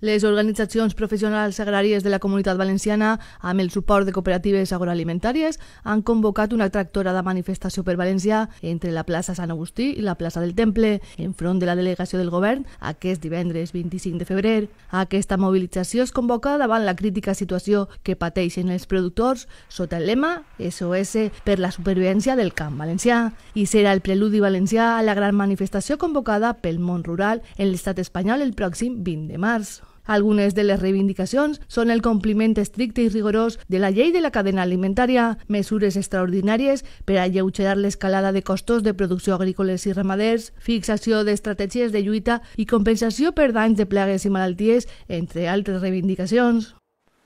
Les organitzacions professionals agràries de la Comunitat Valenciana, amb el suport de cooperatives agroalimentàries, han convocat una tractora de manifestació per València entre la plaça Sant Agustí i la plaça del Temple, enfront de la delegació del govern, aquest divendres 25 de febrer. Aquesta mobilització es convoca davant la crítica situació que pateixen els productors sota el lema SOS per la supervivència del camp valencià, i serà el preludi valencià a la gran manifestació convocada pel món rural en l'estat espanyol el pròxim 20 de març. Algunes de les reivindicacions són el compliment estricte i rigorós de la llei de la cadena alimentària, mesures extraordinàries per alleugerar l'escalada de costos de producció agrícoles i ramaders, fixació d'estratègies de lluita i compensació per danys de plagues i malalties, entre altres reivindicacions.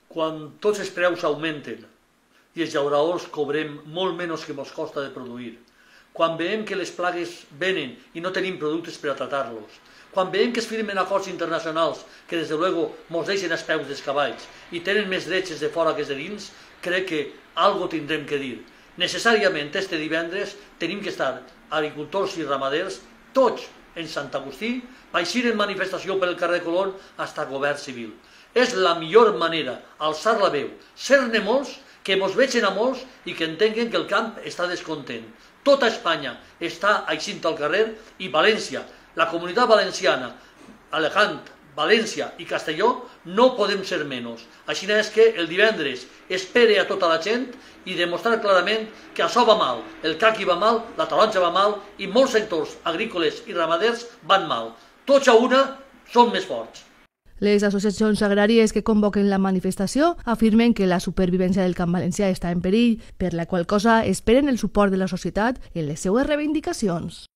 Quan tots els preus augmenten i els llauradors cobrem molt menys que ens costa de produir, quan veiem que les plagues venen i no tenim productes per a tratar-los, quan veiem que es firmen acords internacionals que des de luego ens deixen als peus dels cavalls i tenen més drets de fora que de dins, crec que algo tindrem que dir. Necessàriament este divendres tenim que estar agricultors i ramaders, tots en Sant Agustí, eixir en manifestació pel carrer Colón fins al govern civil. És la millor manera, alçar la veu, ser-ne molts, que ens vegin a molts i que entenguen que el camp està descontent. Tota Espanya està eixint al carrer i València, la Comunitat Valenciana, Alejandro, València i Castelló no podem ser menys. Així és que el divendres espere a tota la gent i demostrar clarament que això va mal, el caqui va mal, la taronja va mal i molts sectors agrícoles i ramaders van mal. Tots a una són més forts. Les associacions agràries que convoquen la manifestació afirmen que la supervivència del camp valencià està en perill, per la qual cosa esperen el suport de la societat en les seues reivindicacions.